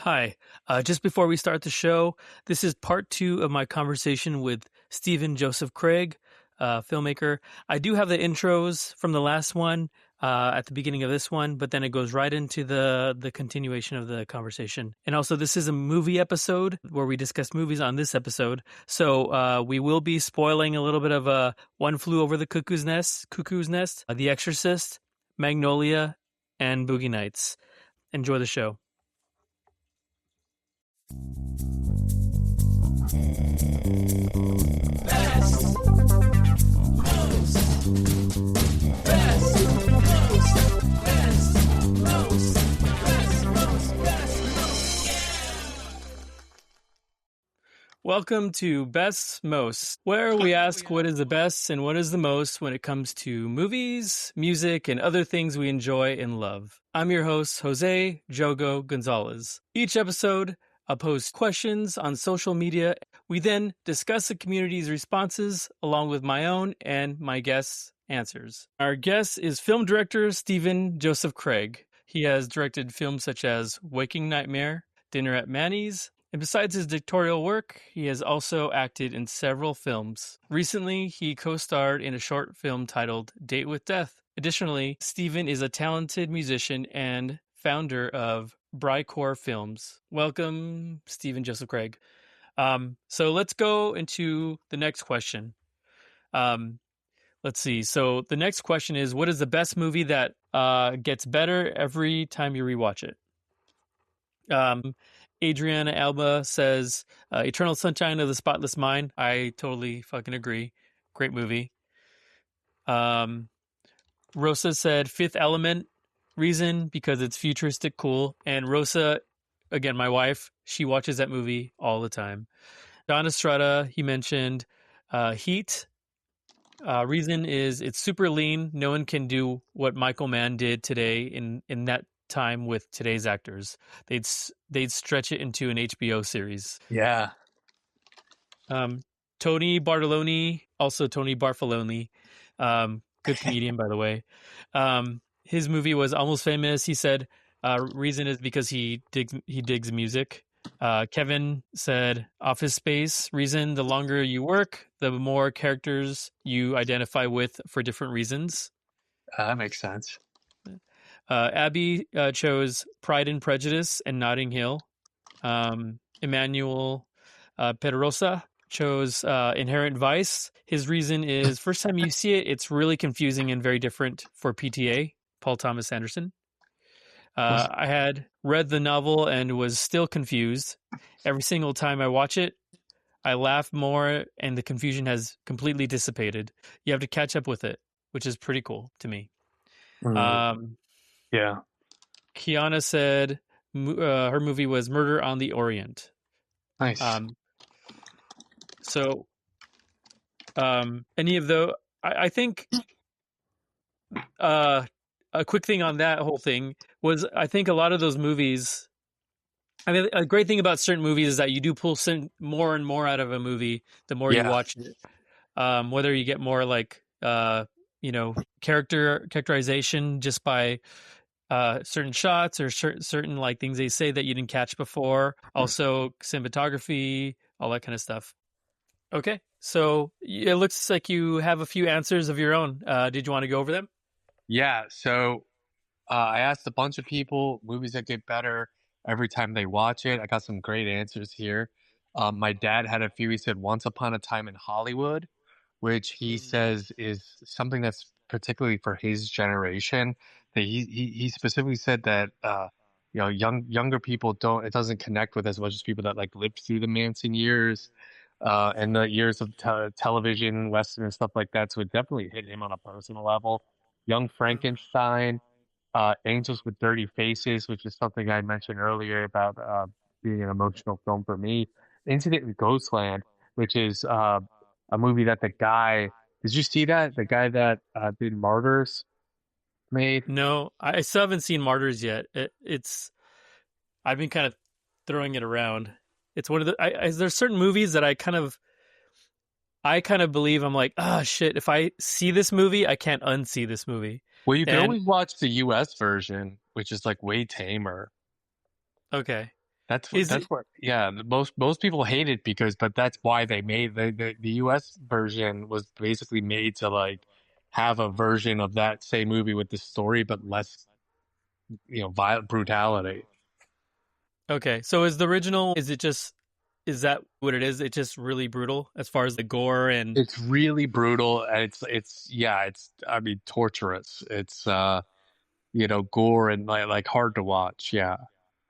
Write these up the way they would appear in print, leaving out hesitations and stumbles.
Hi. Just before we start the show, this is part two of my conversation with Stephen Joseph Craig, filmmaker. I do have the intros from the last one at the beginning of this one, but then it goes right into the continuation of the conversation. And also, this is a movie episode where we discuss movies on this episode. So we will be spoiling a little bit of One Flew Over the Cuckoo's Nest, The Exorcist, Magnolia, and Boogie Nights. Enjoy the show. Welcome to Best Most, where we ask what is the best and what is the most when it comes to movies, music, and other things we enjoy and love. I'm your host, Jose JoGo Gonzalez. Each episode, I'll post questions on social media. We then discuss the community's responses along with my own and my guests' answers. Our guest is film director Stephen Joseph Craig. He has directed films such as Waking Nightmare, Dinner at Manny's, and besides his directorial work, he has also acted in several films. Recently, he co-starred in a short film titled Date with Death. Additionally, Stephen is a talented musician and founder of Brycore Films. Welcome, Stephen Joseph Craig. So let's go into the next question. Let's see. So the next question is, what is the best movie that gets better every time you rewatch it? Adriana Alba says, Eternal Sunshine of the Spotless Mind. I totally fucking agree. Great movie. Rosa said Fifth Element. Reason, because it's futuristic cool. And Rosa, again, my wife, she watches that movie all the time. Don Estrada, he mentioned Heat. Reason is it's super lean. No one can do what Michael Mann did today in that time with today's actors. They'd stretch it into an HBO series. Yeah. Tony Bartoloni, also Tony Bartoloni, good comedian, by the way. His movie was Almost Famous. He said reason is because he digs music. Kevin said Office Space. Reason, the longer you work, the more characters you identify with for different reasons. That makes sense. Abby chose Pride and Prejudice and Notting Hill. Emmanuel Pedrosa chose Inherent Vice. His reason is first time you see it, it's really confusing and very different for PTA, Paul Thomas Anderson. I had read the novel and was still confused. Every single time I watch it, I laugh more and the confusion has completely dissipated. You have to catch up with it, which is pretty cool to me. Yeah. Kiana said her movie was Murder on the Orient. Nice. Any of those, I think a quick thing on that whole thing was I think a lot of those movies, I mean, a great thing about certain movies is that you do pull more and more out of a movie the more you watch it. Whether you get more like, characterization just by certain shots or certain like things they say that you didn't catch before. Also cinematography, all that kind of stuff. Okay. So it looks like you have a few answers of your own. Did you want to go over them? Yeah. So I asked a bunch of people movies that get better every time they watch it. I got some great answers here. My dad had a few. He said Once Upon a Time in Hollywood, which he says is something that's particularly for his generation. That he specifically said that younger people it doesn't connect with as much as people that like lived through the Manson years and the years of television, Western and stuff like that. So it definitely hit him on a personal level. Young Frankenstein, Angels with Dirty Faces, which is something I mentioned earlier about being an emotional film for me. Incident in Ghostland, which is a movie that did you see that? The guy that did Martyrs made? No, I still haven't seen Martyrs yet. I've been kind of throwing it around. It's one of the, there's certain movies that I kind of believe I'm like, shit, if I see this movie, I can't unsee this movie. Well, you can always watch the US version, which is like way tamer. Okay. Is it that's what yeah, most people hate it because but that's why they made the US version was basically made to like have a version of that same movie with the story but less, violent brutality. okay? So is the original? Is it just? Is that what it is? It's just really brutal as far as the gore and It's really brutal and it's yeah, it's I mean torturous. It's gore and like hard to watch, yeah.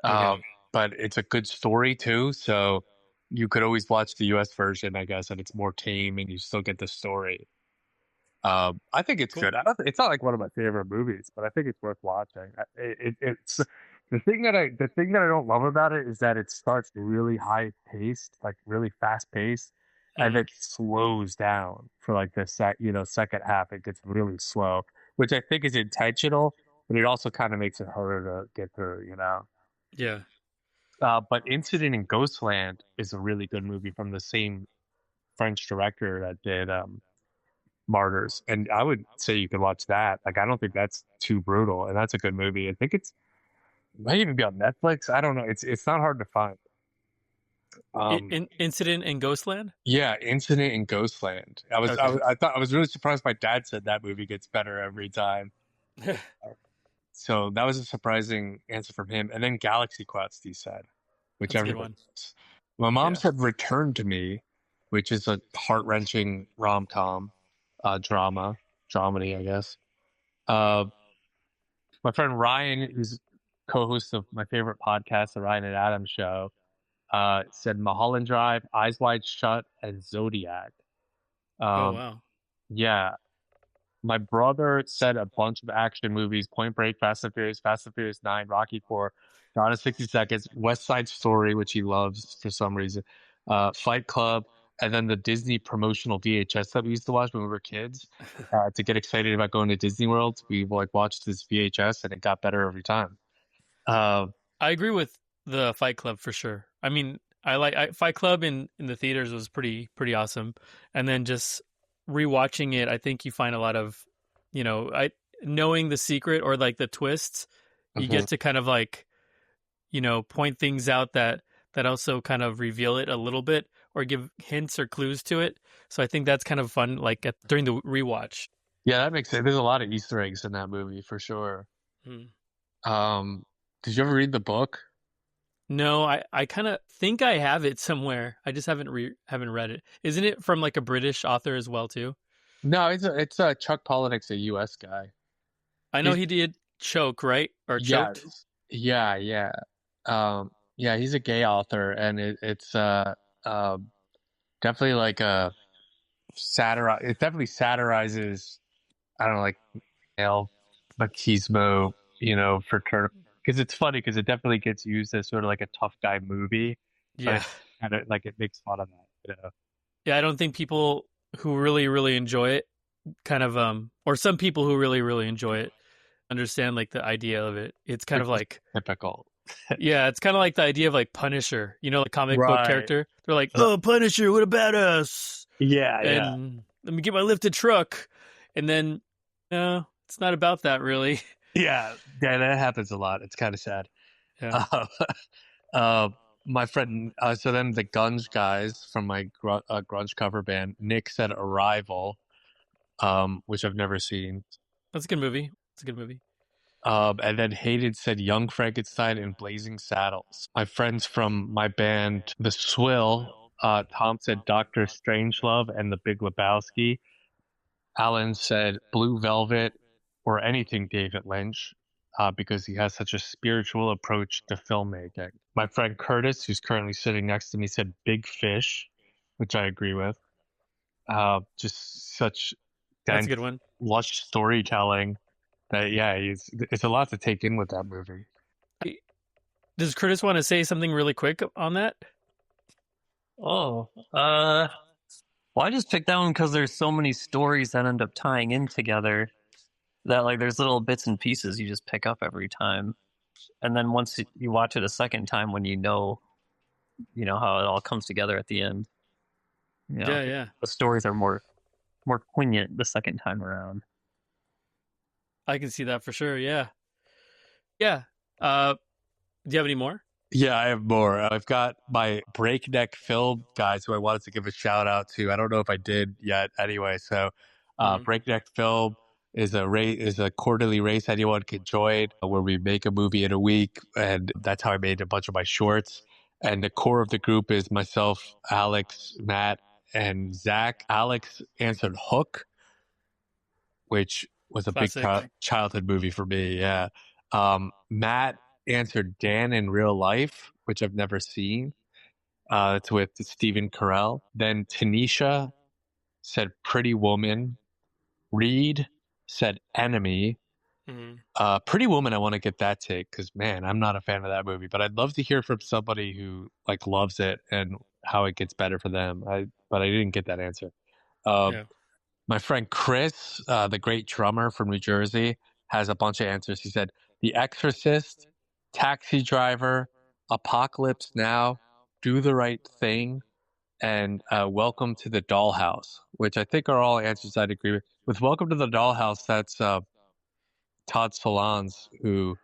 okay, But it's a good story too, so you could always watch the US version, I guess, and it's more tame and you still get the story. I think it's cool. good. It's not like one of my favorite movies, but I think it's worth watching. It's the thing that I don't love about it is that it starts really high paced, like really fast paced, and Mm, it slows down for like the second half. It gets really slow, which I think is intentional, but it also kind of makes it harder to get through. yeah. But Incident in Ghostland is a really good movie from the same French director that did Martyrs, and I would say you could watch that. Like, I don't think that's too brutal, and that's a good movie. I think it might even be on Netflix. I don't know. It's not hard to find. Um, Incident in Ghostland. yeah, Incident in Ghostland. Okay. I thought I was really surprised. My dad said that movie gets better every time. So that was a surprising answer from him. And then Galaxy Quest, he said, which That's a good everybody one. loves. My mom Yeah. said Return to Me, which is a heart wrenching rom com, dramedy, I guess. Uh, my friend Ryan, who's co-host of my favorite podcast, the Ryan and Adam Show, said Mulholland Drive, Eyes Wide Shut, and Zodiac. Oh Um, wow. yeah, my brother said a bunch of action movies: Point Break, Fast and Furious 9, Rocky 4, Gone in 60 Seconds, West Side Story, which he loves for some reason, Fight Club, and then the Disney promotional VHS that we used to watch when we were kids. To get excited about going to Disney World, we like watched this VHS, and it got better every time. Uh, I agree with the Fight Club for sure. I mean, Fight Club in the theaters was pretty awesome, and then just rewatching it, I think you find a lot of, I knowing the secret or like the twists, you mhm. get to kind of like point things out that also kind of reveal it a little bit or give hints or clues to it. So I think that's kind of fun, like during the rewatch. Yeah, that makes sense. There's a lot of Easter eggs in that movie for sure. Hmm. Um, did you ever read the book? No, I kind of think I have it somewhere. I just haven't read it. Isn't it from like a British author as well too? No, it's Chuck Palahniuk's a U.S. guy. I know He's he did Choke, right? Or Choked. yes, yeah. Yeah, he's a gay author, and uh, definitely like a satire. It definitely satirizes. I don't know, like male machismo, fraternal. Because it's funny because it definitely gets used as sort of like a tough guy movie, but Yeah. it kind of like it makes fun of that. Yeah, I don't think people who really enjoy it kind of or some people who really enjoy it understand like the idea of it. It's kind Which of is like typical. yeah, it's kind of like the idea of like Punisher, the comic book Right. character. They're like, Right. "Oh, Punisher, what a badass." Yeah. And let me get my lifted truck. And then no, it's not about that really. Yeah, that happens a lot. It's kind of sad. Yeah. Uh, uh, my friend, so then the Gunge guys from my grunge cover band, Nick said Arrival, which I've never seen. That's a good movie. It's a good movie. And then Hayden said Young Frankenstein and Blazing Saddles. My friends from my band, The Swill, Tom said Doctor Strangelove and The Big Lebowski. Alan said Blue Velvet or anything David Lynch, because he has such a spiritual approach to filmmaking. My friend Curtis, who's currently sitting next to me, said Big Fish, which I agree with. Just such That's a dense, good one. lush storytelling that, yeah, it's a lot to take in with that movie. Does Curtis want to say something really quick on that? Oh, well, I just picked that one because there's so many stories that end up tying in together that like there's little bits and pieces you just pick up every time, and then once you watch it a second time, when you know how it all comes together at the end. Yeah, yeah. The stories are more poignant the second time around. I can see that for sure. Yeah. Yeah. Do you have any more? Yeah, I have more. I've got my Breakneck Film guys who I wanted to give a shout out to. I don't know if I did yet. Anyway, so Mm, Breakneck Film is a quarterly race anyone can join where we make a movie in a week, and that's how I made a bunch of my shorts. And the core of the group is myself, Alex, Matt, and Zach. Alex answered Hook, which was a big classic. childhood movie for me. Yeah. Matt answered Dan in Real Life, which I've never seen. It's with Stephen Carell. Then Tanisha said Pretty Woman. Reed said Enemy. Mm, Pretty Woman, I want to get that take because man, I'm not a fan of that movie, but I'd love to hear from somebody who like loves it and how it gets better for them. But I didn't get that answer. Uh, yeah. My friend Chris, the great drummer from New Jersey, has a bunch of answers. He said The Exorcist, Taxi Driver, Apocalypse Now, Do the Right Thing, and Welcome to the Dollhouse, which I think are all answers I'd agree with. With Welcome to the Dollhouse, that's Todd Solondz, who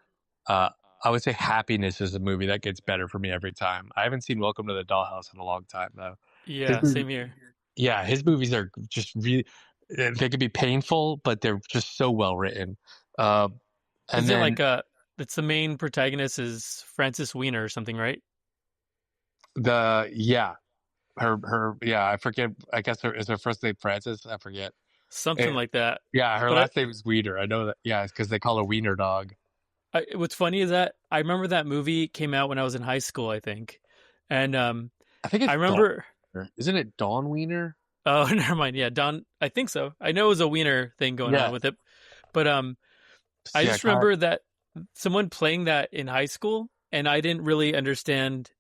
I would say Happiness is a movie that gets better for me every time. I haven't seen Welcome to the Dollhouse in a long time, though. His Yeah, movie, same here. yeah, his movies are just really, they could be painful, but they're just so well written. Uh, and Is it then like it's the main protagonist is Frances Weiner or something, right? yeah, yeah, I forget. I guess is her first name Frances? I forget. Something And, like that. yeah, her But last name is Wiener. I know that. Yeah, it's because they call her Wiener Dog. what's funny is that I remember that movie came out when I was in high school, I think. And I think I it's Dawn. remember Wiener. Isn't it Dawn Wiener? oh, never mind. Yeah, Don, I think so. I know it was a Wiener thing going on Yeah, with it. But I yeah. just remember that someone playing that in high school and I didn't really understand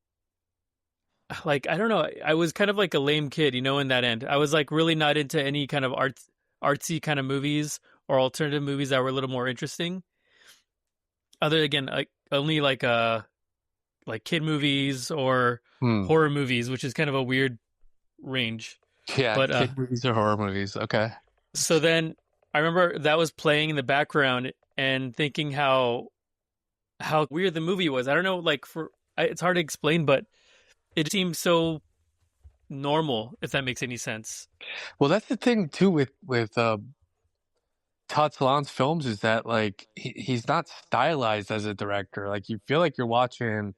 like I don't know, I was kind of like a lame kid, in that end. I was like really not into any kind of artsy kind of movies or alternative movies that were a little more interesting. Other again, like only like kid movies or Hmm. horror movies, which is kind of a weird range. Yeah, But kid movies or horror movies. Okay. so then I remember that was playing in the background and thinking how weird the movie was. I don't know, like it's hard to explain, but it seemed so normal, if that makes any sense. Well, that's the thing too with Todd Solondz's films is that like he's not stylized as a director. Like you feel like you're watching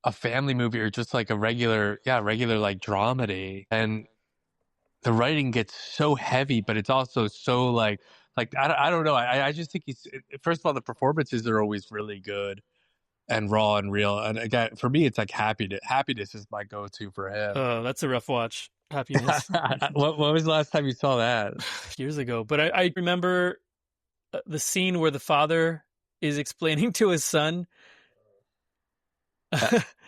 a family movie or just like a regular like dramedy, and the writing gets so heavy, but it's also so like I don't know. I just think he's first of all the performances are always really good and raw and real. And again, for me, it's like happiness. Happiness is my go-to for him. Oh, that's a rough watch. Happiness. What was the last time you saw that? Years ago. But I remember the scene where the father is explaining to his son.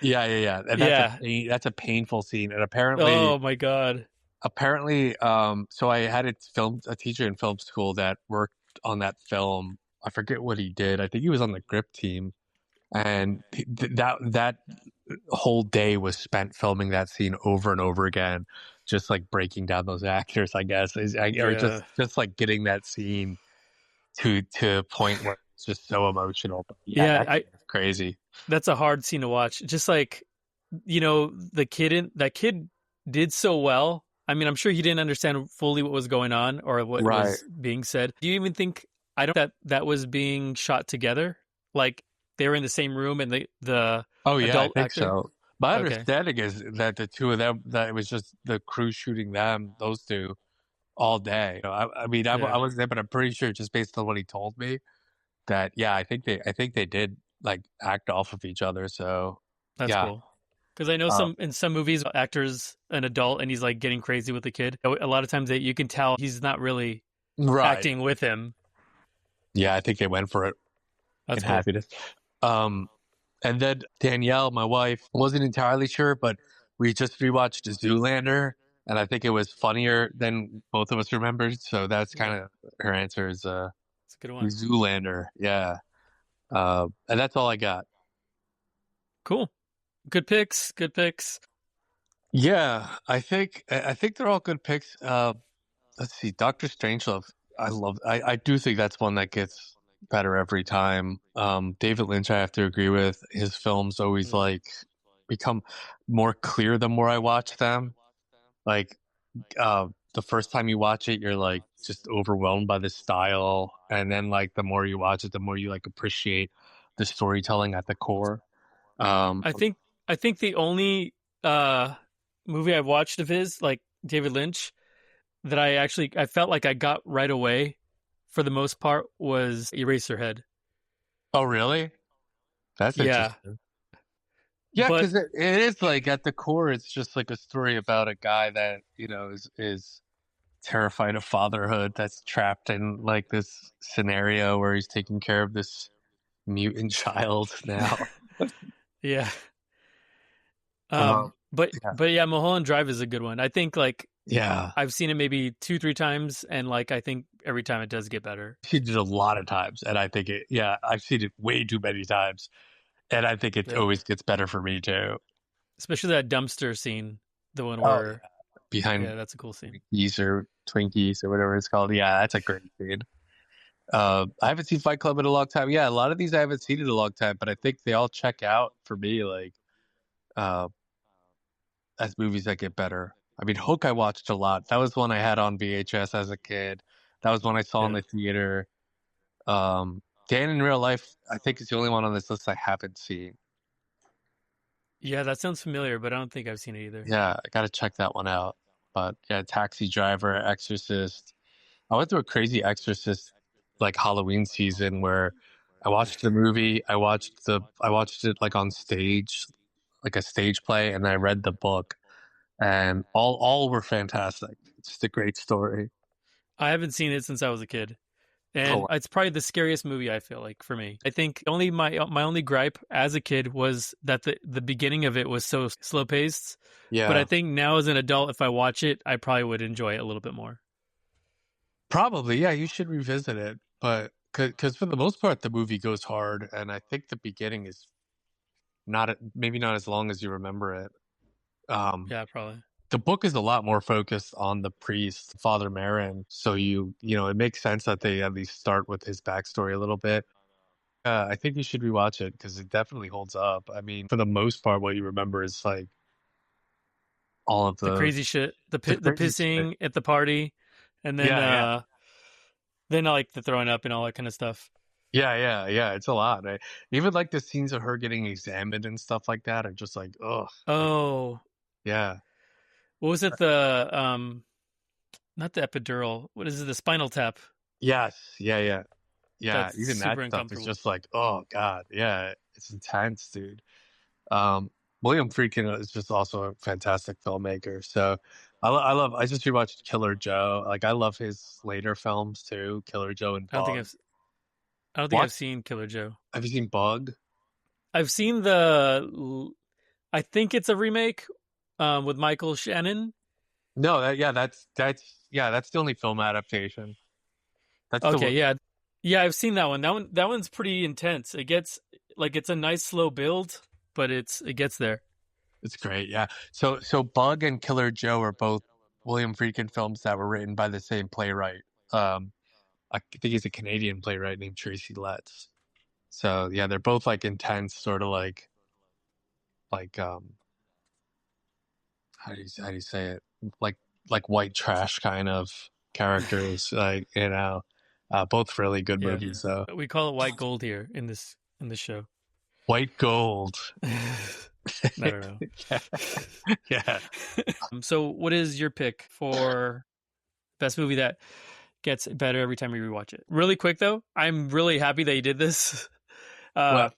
Yeah. And Yeah. that's a painful scene. And Oh my God. so I had a teacher in film school that worked on that film. I forget what he did. I think he was on the grip team, and that whole day was spent filming that scene over and over again, just like breaking down those actors, I guess, or Yeah. just like getting that scene to a point where it's just so emotional. But yeah, Yeah, that scene is crazy. that's a hard scene to watch. Just like, that kid did so well. I mean, I'm sure he didn't understand fully what was going on or what Right. was being said. Do you even think I don't that was being shot together? Like they were in the same room and the Oh yeah, I adult think actor? so. My Okay. understanding is that the two of them, that it was just the crew shooting those two all day. I mean, I Yeah, wasn't there, but I'm pretty sure just based on what he told me that yeah, I think they did like act off of each other. So that's yeah, cool. Because I know uh, in some movies, actors an adult and he's like getting crazy with the kid. A lot of times you can tell he's not really right. acting with him. Yeah, I think they went for it in That's cool. Happiness. Um, and then Danielle, my wife, wasn't entirely sure, but we just rewatched Zoolander, and I think it was funnier than both of us remembered. So that's Yeah, kind of her answer is it's a good one. Zoolander. Yeah. And that's all I got. Cool. Good picks. Good picks. Yeah, I think they're all good picks. Let's see, Doctor Strangelove. I do think that's one that gets better every time. David Lynch, I have to agree with. His films always like become more clear the more I watch them. Like the first time you watch it, you're like just overwhelmed by the style, and then like the more you watch it, the more you like appreciate the storytelling at the core. Um, I think the only movie I've watched of his, like David Lynch, that I felt like I got right away for the most part was Eraserhead. oh, really? That's Yeah. interesting. Yeah, But because it is like at the core, it's just like a story about a guy that is terrified of fatherhood, that's trapped in like this scenario where he's taking care of this mutant child now. yeah. Um, yeah, But yeah, Mulholland Drive is a good one. I think like yeah. I've seen it maybe 2, 3 times, and like I think every time it does get better. I've seen it a lot of times, and I think I've seen it way too many times, and I think it Yep. always gets better for me too. Especially that dumpster scene, the one Oh where yeah, behind yeah, that's a cool scene. Twinkies or whatever it's called. Yeah, that's a great scene. I haven't seen Fight Club in a long time. Yeah, a lot of these I haven't seen in a long time, but I think they all check out for me, like uh, as movies that get better. I mean, Hook I watched a lot. That was one I had on VHS as a kid. That was one I saw in Yeah. the theater. Dan in Real Life, I think is the only one on this list I haven't seen. Yeah, that sounds familiar, but I don't think I've seen it either. Yeah, I gotta check that one out. But yeah, Taxi Driver, Exorcist. I went through a crazy Exorcist like Halloween season where I watched the movie, I watched it like on stage, like a stage play, and I read the book, and all were fantastic. It's just a great story. I haven't seen it since I was a kid. And Oh it's probably the scariest movie I feel like for me. I think only my only gripe as a kid was that the beginning of it was so slow paced. But I yeah, think now as an adult, if I watch it, I probably would enjoy it a little bit more. probably. Yeah, you should revisit it. But because for the most part, the movie goes hard, and I think the beginning is not maybe not as long as you remember it. Um, Yeah, probably. the book is a lot more focused on the priest, Father Marin. So it makes sense that they at least start with his backstory a little bit. I think you should rewatch it because it definitely holds up. I mean, for the most part, what you remember is like all of The crazy shit, the the crazy shit. pissing at the party, and Yeah, yeah, then like the throwing up and all that kind of stuff. yeah. It's a lot. Even like the scenes of her getting examined and stuff like that are just like, ugh, like Oh, yeah, what was it? The not the epidural. What is it? The spinal tap. yes, yeah. That's Even that super stuff is uncomfortable. just like, oh god, yeah, it's intense, dude. Um, William Friedkin is just also a fantastic filmmaker. So I just rewatched Killer Joe. Like I love his later films too, Killer Joe and I don't think Bug. I don't think What? I've seen Killer Joe. Have you seen Bug? I've seen I think it's a remake with Michael Shannon. No, that's the only film adaptation. That's the Okay, one. yeah. Yeah, I've seen that one. That one's pretty intense. It gets like it's a nice slow build, but it gets there. It's great. Yeah. So Bug and Killer Joe are both William Friedkin films that were written by the same playwright. Um, I think he's a Canadian playwright named Tracy Letts. So yeah, they're both like intense, sort of like how do you say it? Like white trash kind of characters, like both really good Yeah. movies though. We call it white gold here in this show. White Gold. I don't know. Yeah, yeah. So what is your pick for best movie that gets better every time you rewatch it? Really quick though, I'm really happy that you did this. Uh What?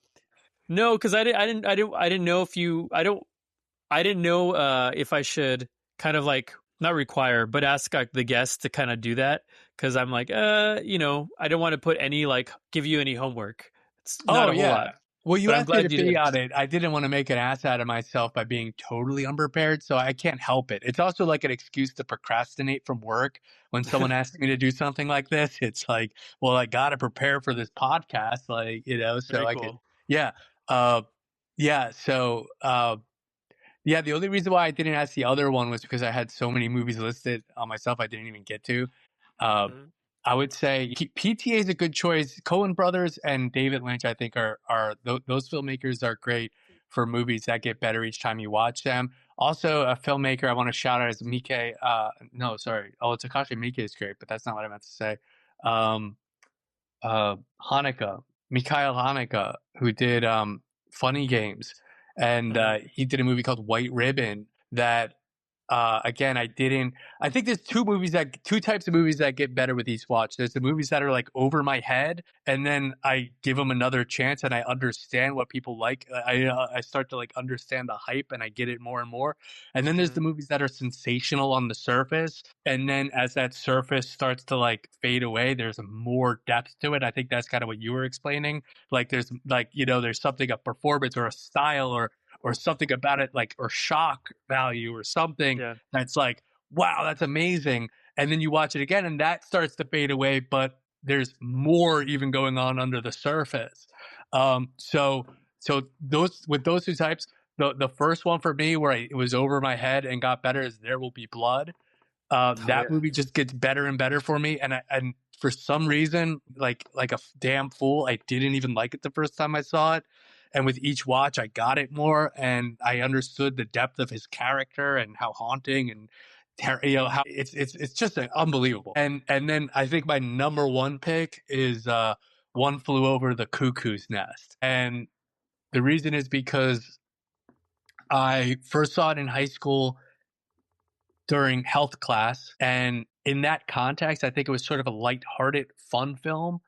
no, because I didn't know if you I didn't know if I should kind of like not require, but ask the guest to kind of do that because I'm like, I don't want to put any like give you any homework. It's not Oh a whole lot, yeah. Well, you but I'm asked me to glad you be did. on it. I didn't want to make an ass out of myself by being totally unprepared, so I can't help it. It's also like an excuse to procrastinate from work when someone asks me to do something like this. It's like, well, I got to prepare for this podcast, like, so Very I could, cool. yeah. Uh, yeah. So, yeah, the only reason why I didn't ask the other one was because I had so many movies listed on myself I didn't even get to. Uh, Mhm. I would say PTA is a good choice. Coen Brothers and David Lynch, I think, those filmmakers are great for movies that get better each time you watch them. Also, a filmmaker I want to shout out is Miike. No, sorry. Oh, Takashi Miike is great, but that's not what I meant to say. Um, Hanukkah, Mikhail Hanukkah, who did Funny Games, and he did a movie called White Ribbon that again, I think there's two types of movies that get better with each watch. There's the movies that are like over my head, and then I give them another chance, and I understand what people like. I start to like understand the hype, and I get it more and more. And then there's the movies that are sensational on the surface, and then as that surface starts to like fade away, there's more depth to it. I think that's kind of what you were explaining. Like there's something, a performance or a style or something about it, like, or shock value or something that's like, wow, that's amazing. And then you watch it again and that starts to fade away, but there's more even going on under the surface. So those two types, the first one for me where it was over my head and got better is There Will Be Blood. That movie just gets better and better for me, and for some reason, like a damn fool, I didn't even like it the first time I saw it, and with each watch, I got it more, and I understood the depth of his character and how haunting and how it's just unbelievable. And then I think my number one pick is One Flew Over the Cuckoo's Nest, and the reason is because I first saw it in high school during health class. And in that context, I think it was sort of a lighthearted, fun film.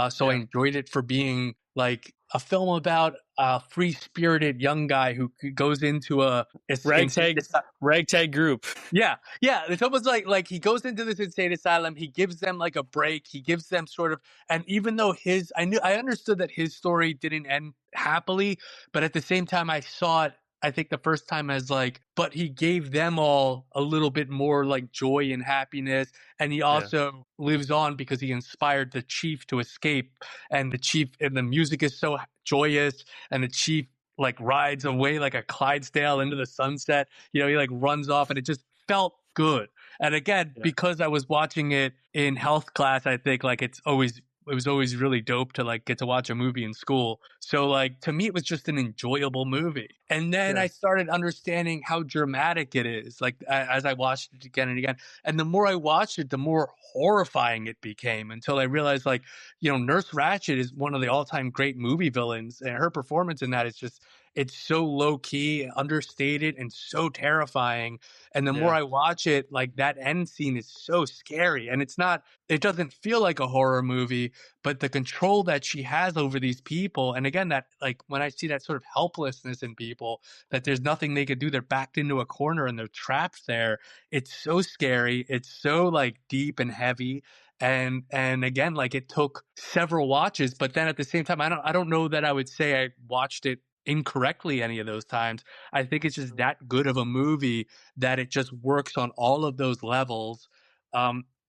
So I enjoyed it for being like a film about a free-spirited young guy who goes into a ragtag group. Yeah. It's almost like he goes into this insane asylum. He gives them like a break. He gives them sort of, and even though I understood that his story didn't end happily, but at the same time, I saw it, I think the first time as like, but he gave them all a little bit more like joy and happiness. And he also lives on because he inspired the chief to escape. And the music is so joyous, and the chief like rides away like a Clydesdale into the sunset. He like runs off, and it just felt good. And again, because I was watching it in health class, I think like it was always really dope to like get to watch a movie in school. So like to me, it was just an enjoyable movie. And then I started understanding how dramatic it is. Like as I watched it again and again, and the more I watched it, the more horrifying it became, until I realized like, Nurse Ratched is one of the all-time great movie villains, and her performance in that is just, it's so low key, understated, and so terrifying. And the more I watch it, like that end scene is so scary, and it doesn't feel like a horror movie, but the control that she has over these people. And again, that like when I see that sort of helplessness in people, that there's nothing they could do, they're backed into a corner and they're trapped there. It's so scary. It's so like deep and heavy. And again, like it took several watches, but then at the same time, I don't know that I would say I watched it incorrectly any of those times. I think it's just that good of a movie that it just works on all of those levels,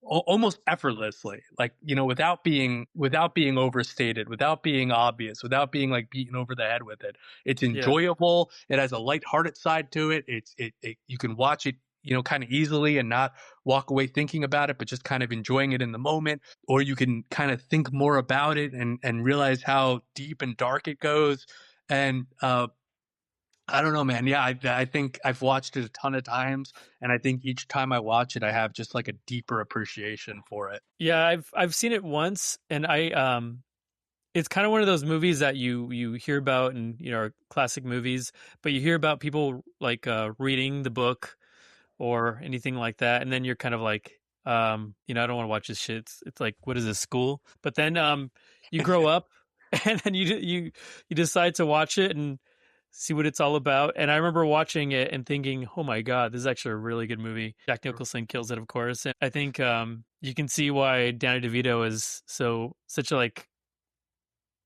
almost effortlessly, like, without being overstated, without being obvious, without being like beaten over the head with it. It's enjoyable. It has a lighthearted side to it. You can watch it, kind of easily and not walk away thinking about it, but just kind of enjoying it in the moment. Or you can kind of think more about it and realize how deep and dark it goes. And I don't know, man. Yeah, I think I've watched it a ton of times, and I think each time I watch it, I have just like a deeper appreciation for it. Yeah, I've seen it once, and it's kind of one of those movies that you hear about in classic movies, but you hear about people like reading the book or anything like that, and then you're kind of like, I don't want to watch this shit. It's like, what is this, school? But then you grow up, and then you decide to watch it and see what it's all about. And I remember watching it and thinking, oh my God, this is actually a really good movie. Jack Nicholson kills it, of course. And I think you can see why Danny DeVito is such a like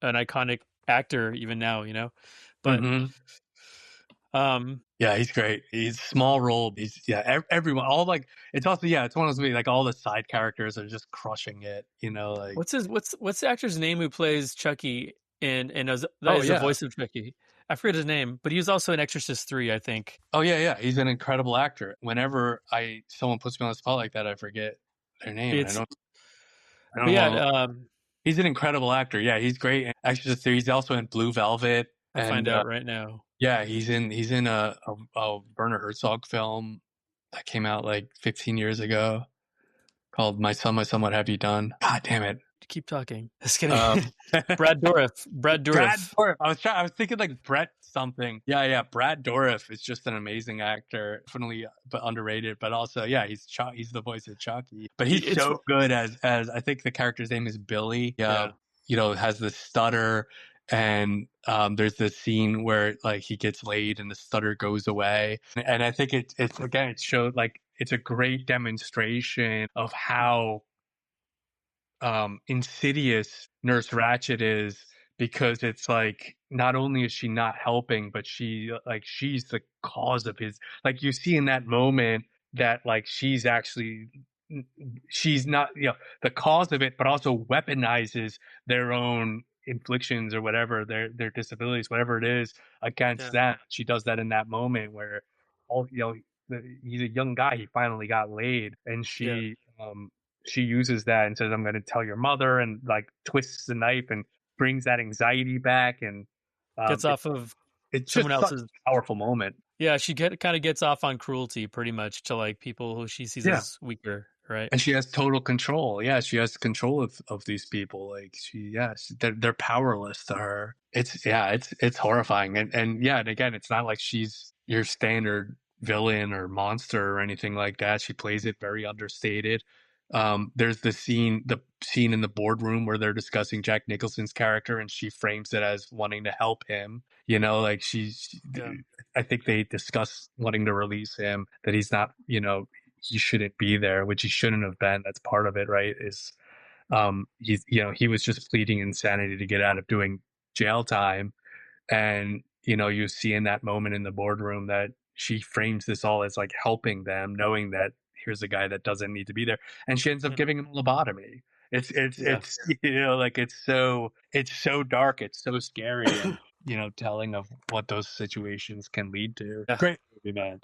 an iconic actor even now, But yeah, he's great. He's small role. He's everyone, all like, it's also, it's one of those movies, like all the side characters are just crushing it, like what's the actor's name who plays Chucky and is the voice of Chucky? I forget his name, but he was also in Exorcist 3, I think. Oh yeah, he's an incredible actor. Whenever someone puts me on the spot like that, I forget their name. I But don't yeah, know. He's an incredible actor. Yeah, he's great. Actually, he's also in Blue Velvet, I'll find and out right now. yeah, he's in a Werner Herzog film that came out like 15 years ago called My Son, What Have You Done? God damn it. Keep talking. Just kidding. Um, Brad Dourif. Brad Brad Dourif. Dourif. I was thinking like Brett something. Yeah. Brad Dourif is just an amazing actor, definitely, but underrated. But also, yeah, he's the voice of Chucky. But he's It's so good as I think the character's name is Billy. yeah. Has the stutter, and there's this scene where like he gets laid and the stutter goes away, and I think it's again it showed like it's a great demonstration of how insidious Nurse Ratched is, because it's like not only is she not helping, but she's the cause of his, like you see in that moment that like she's not the cause of it, but also weaponizes their own inflictions or whatever their disabilities, whatever it is, against Yeah. that. She does that in that moment where all he's a young guy, he finally got laid, and Yeah. she uses that and says, "I'm going to tell your mother," and like twists the knife and brings that anxiety back, and Gets it, off of it's someone just such else's. a powerful moment. Yeah, she kind of gets off on cruelty pretty much to like people who she sees Yeah, as weaker, right? and she has total control. Yeah, she has control of these people. Like they're powerless to her. It's horrifying, and yeah, and again, it's not like she's your standard villain or monster or anything like that. She plays it very understated. There's the scene in the boardroom where they're discussing Jack Nicholson's character, and she frames it as wanting to help him. Like Yeah. I think they discuss wanting to release him, that he's not, he shouldn't be there, which he shouldn't have been. That's part of it, right? He was just pleading insanity to get out of doing jail time, and you see in that moment in the boardroom that she frames this all as like helping them, knowing that here's a guy that doesn't need to be there, and she ends up Yeah. giving him a lobotomy. Yeah. It's like it's so dark, it's so scary, and telling of what those situations can lead to. Yeah. Great movie, man.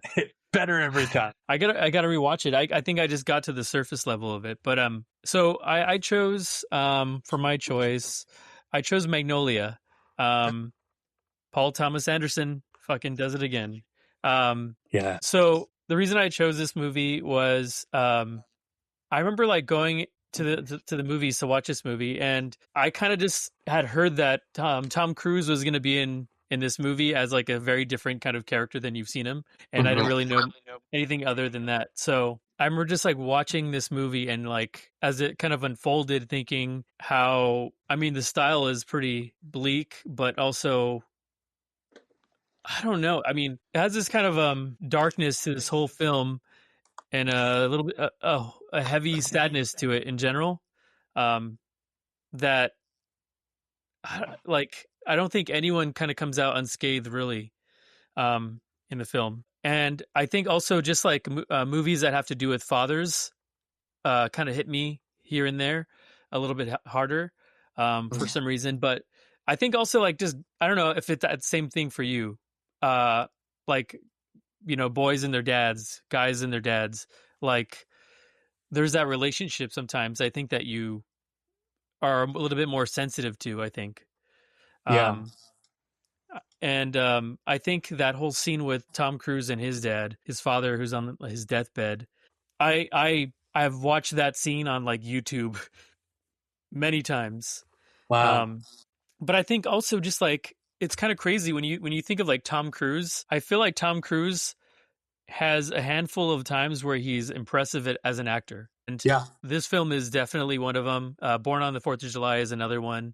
Better every time. I gotta rewatch it. I think I just got to the surface level of it. But so I chose for my choice, I chose Magnolia. Paul Thomas Anderson fucking does it again. Yeah. So the reason I chose this movie was I remember like going to the movies to watch this movie, and I kind of just had heard that Tom Cruise was going to be in this movie as like a very different kind of character than you've seen him, and I didn't really know anything other than that. So I remember just like watching this movie and like as it kind of unfolded, thinking how, I mean, the style is pretty bleak, but also I don't know. I mean, it has this kind of darkness to this whole film, and a little bit a heavy sadness to it in general. Um, that I don't think anyone kind of comes out unscathed really in the film. And I think also just like movies that have to do with fathers kind of hit me here and there a little bit harder for some reason. But I think also like just I don't know if it's that same thing for you. Like boys and their dads, guys and their dads. Like there's that relationship sometimes. I think that you are a little bit more sensitive to. I think. Yeah. And I think that whole scene with Tom Cruise and his dad, his father, who's on his deathbed, I've watched that scene on like YouTube many times. Wow. But I think also just like it's kind of crazy when you think of like Tom Cruise. I feel like Tom Cruise has a handful of times where he's impressive as an actor, and Yeah. this film is definitely one of them. Born on the Fourth of July is another one.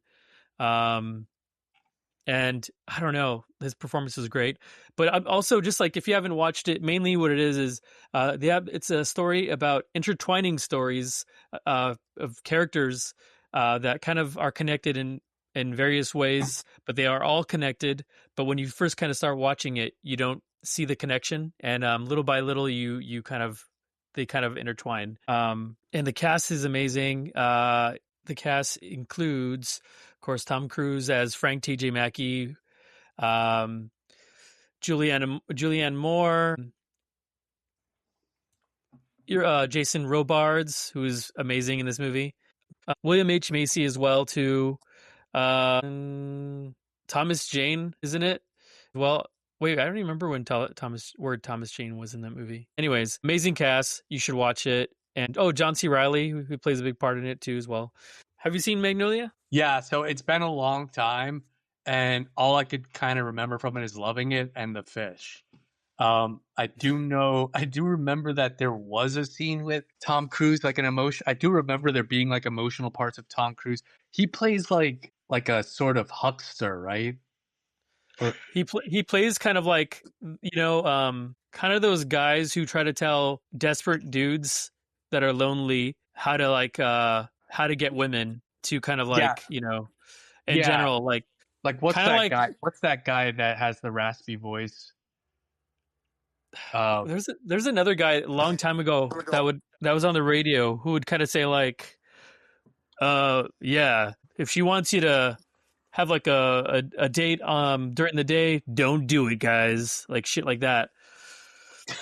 And I don't know, his performance is great. But I'm also just like, if you haven't watched it, mainly what it is it's a story about intertwining stories of characters that kind of are connected in various ways, but they are all connected. But when you first kind of start watching it, you don't see the connection, and little by little, they kind of intertwine. And the cast is amazing. The cast includes, of course, Tom Cruise as Frank T.J. Mackey, Julianne Moore, Jason Robards, who is amazing in this movie. William H. Macy as well too. Thomas Jane, isn't it? Well, wait, I don't even remember when Thomas Jane was in that movie. Anyways, amazing cast. You should watch it. And John C. Riley, who plays a big part in it too as well. Have you seen Magnolia? Yeah, so it's been a long time, and all I could kind of remember from it is loving it and the fish. I do remember that there was a scene with Tom Cruise, like an emotion. I do remember there being like emotional parts of Tom Cruise. He plays like a sort of huckster, right? Or, He plays kind of like kind of those guys who try to tell desperate dudes that are lonely how to get women to kind of yeah, like in yeah. general like Like what's kind of that like guy? What's that guy that has the raspy voice? Uh, there's another guy a long time ago that was on the radio who would kind of say like yeah, if she wants you to have like a date during the day, don't do it, guys, like shit like that.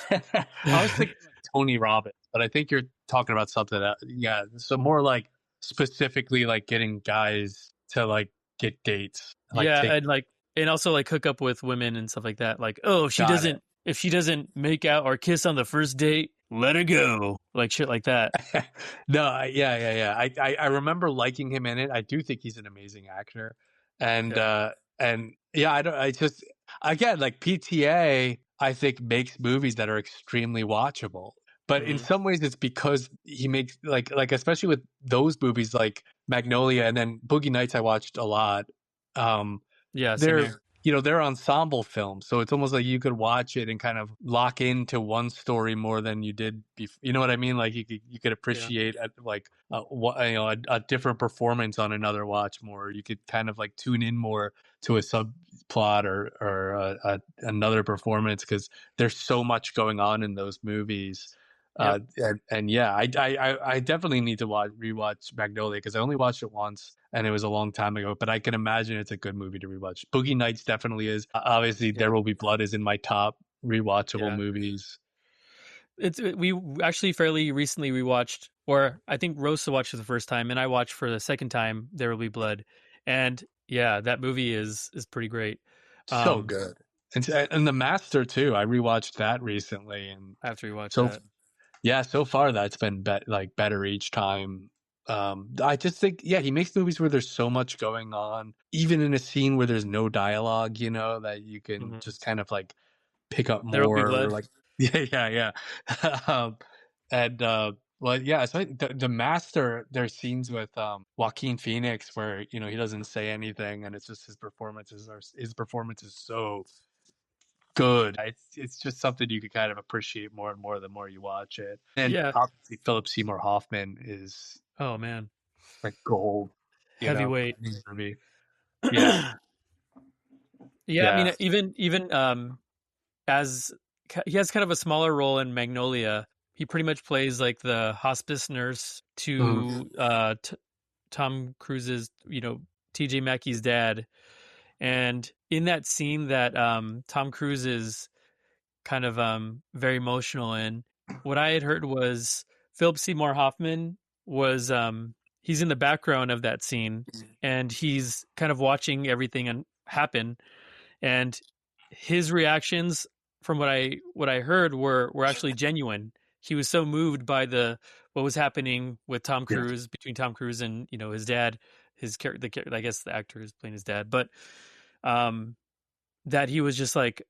I was thinking like Tony Robbins, but I think you're talking about something that, yeah, so more like specifically like getting guys to like get dates, like Yeah, take. and also like hook up with women and stuff like that. Like, oh, Got it. if she doesn't make out or kiss on the first date, let her go. Like shit like that. No, yeah. I remember liking him in it. I do think he's an amazing actor, and Yeah. uh, and yeah, I don't. I just again like PTA. I think makes movies that are extremely watchable, but in Hmm. some ways it's because he makes like especially with those movies like Magnolia and then Boogie Nights. I watched a lot. Um, Yeah, same they're here. they're ensemble films, so it's almost like you could watch it and kind of lock into one story more than you did before. You know what I mean? Like you could Yeah. appreciate a different performance on another watch more. You could kind of like tune in more to a subplot or another performance because there's so much going on in those movies. Yep. And yeah, I definitely need to rewatch Magnolia because I only watched it once and it was a long time ago. But I can imagine it's a good movie to rewatch. Boogie Nights definitely is. Obviously, Yeah. There Will Be Blood is in my top rewatchable Yeah. movies. We actually fairly recently rewatched, or I think Rosa watched for the first time, and I watched for the second time. There Will Be Blood, and yeah, that movie is pretty great. So Um, good. And The Master too. I rewatched that recently, and I have to rewatch so that. yeah, so far that's been like better each time. I just think, yeah, he makes movies where there's so much going on, even in a scene where there's no dialogue, that you can Hmm. just kind of like pick up There Will Be more, or Blood. like, yeah. um, and well, yeah, so the Master, there's scenes with Joaquin Phoenix where he doesn't say anything, and it's just his performance is so good. It's just something you could kind of appreciate more and more the more you watch it. And Yeah. obviously, Philip Seymour Hoffman is Oh man, like gold, heavyweight. in this movie. Yeah, Yeah, I yeah. mean, even as he has kind of a smaller role in Magnolia. He pretty much plays like the hospice nurse Mhm. to Tom Cruise's, TJ Mackey's dad. And in that scene that Tom Cruise is kind of very emotional in, what I had heard was Philip Seymour Hoffman was he's in the background of that scene, and he's kind of watching everything happen, and his reactions from what I heard were actually genuine. He was so moved by the what was happening with Tom Yeah. Cruise, between Tom Cruise and his dad, his character, I guess the actor is playing his dad, but um that he was just like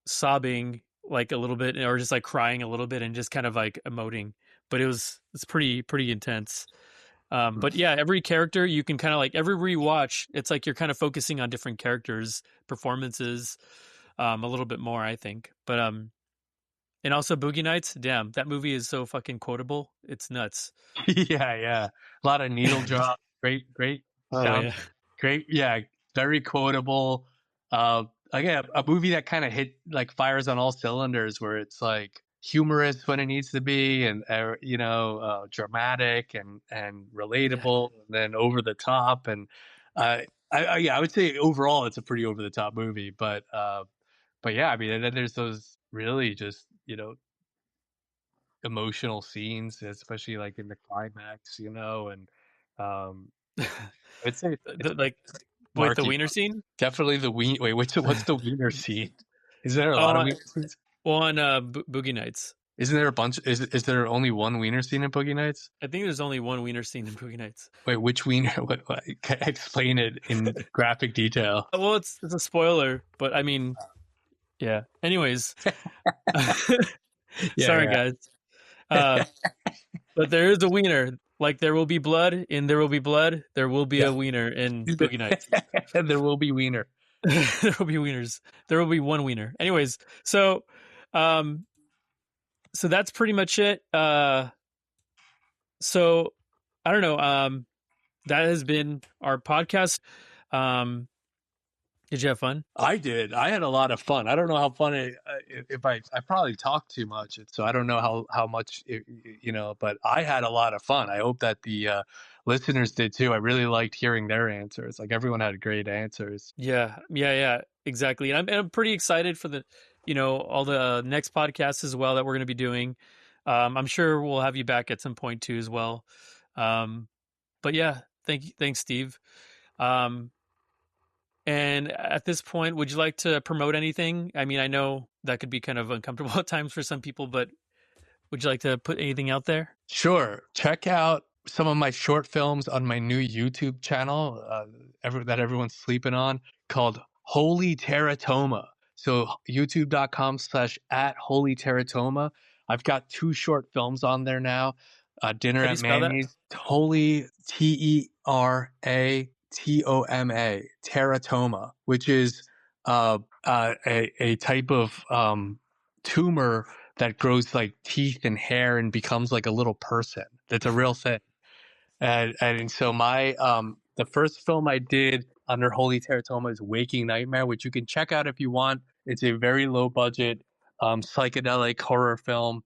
sobbing like a little bit, or just like crying a little bit, and just kind of like emoting. But it's pretty intense. But yeah, every character you can kind of like every rewatch, it's like you're kind of focusing on different characters' performances a little bit more, I think. But and also Boogie Nights, damn, that movie is so fucking quotable. It's nuts. Yeah. A lot of needle drop. Great Oh sound. yeah. Great. Yeah. Very quotable. Again, a movie that kind of like fires on all cylinders, where it's like humorous when it needs to be, and dramatic and Yeah. relatable, and then over the top. And yeah, I would say overall it's a pretty over the top movie, but yeah, I mean, and then there's those really just emotional scenes, especially like in the climax, and I'd say it's Like with the Marky wiener Mark. scene? Definitely the wiener. Wait, what's the wiener scene? Is there a lot of wiener scenes? On Boogie Nights. Isn't there a bunch? Is there only one wiener scene in Boogie Nights? I think there's only one wiener scene in Boogie Nights. Wait, which wiener? What, explain it in graphic detail. Well, it's a spoiler, but I mean, yeah. Anyways, sorry guys. But there is a wiener. Like there will be blood in There Will Be Blood. There will be a wiener in Boogie Nights. And there will be wiener. There will be wieners. There will be one wiener. Anyways, so that's pretty much it. So I don't know. That has been our podcast. Did you have fun? I did. I had a lot of fun. I don't know how fun if I probably talked too much, so I don't know how much but I had a lot of fun. I hope that the listeners did too. I really liked hearing their answers. Like everyone had great answers. Yeah, exactly. And I'm pretty excited for the all the next podcasts as well that we're going to be doing. I'm sure we'll have you back at some point too as well. But yeah, thanks, Steve. And at this point, would you like to promote anything? I mean, I know that could be kind of uncomfortable at times for some people, but would you like to put anything out there? Sure. Check out some of my short films on my new YouTube channel that everyone's sleeping on, called Holy Teratoma. So youtube.com/@holyteratoma. I've got 2 short films on there now. Dinner How do you at spell that? Manny's. Holy, Teratoma, teratoma, which is a type of tumor that grows like teeth and hair and becomes like a little person. That's a real thing. And so my the first film I did under Holy Teratoma is Waking Nightmare, which you can check out if you want. It's a very low budget psychedelic horror film,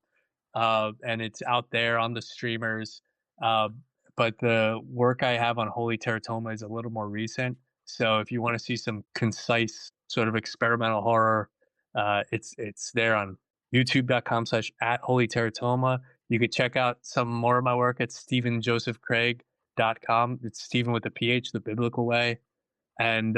and it's out there on the streamers. But the work I have on Holy Teratoma is a little more recent. So if you want to see some concise sort of experimental horror, it's there on youtube.com/@holyteratoma. You could check out some more of my work at stephenjosephcraig.com. It's Stephen with a PH, the biblical way. And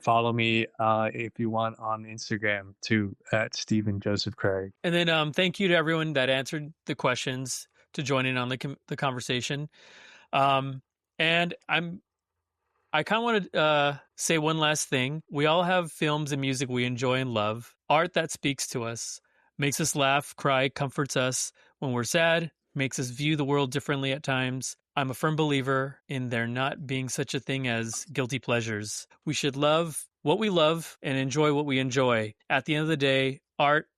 follow me if you want on Instagram too, at Stephen Joseph Craig. And then thank you to everyone that answered the questions to join in on the conversation. And I kind of want to say one last thing. We all have films and music we enjoy and love, art that speaks to us, makes us laugh, cry, comforts us when we're sad, makes us view the world differently at times. I'm a firm believer in there not being such a thing as guilty pleasures. We should love what we love and enjoy what we enjoy. At the end of the day, art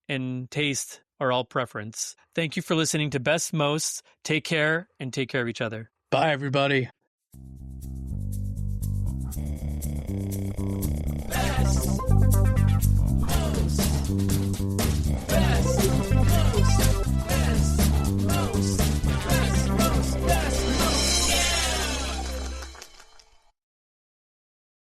and taste are all preference. Thank you for listening to Best Most. Take care and take care of each other. Bye, everybody.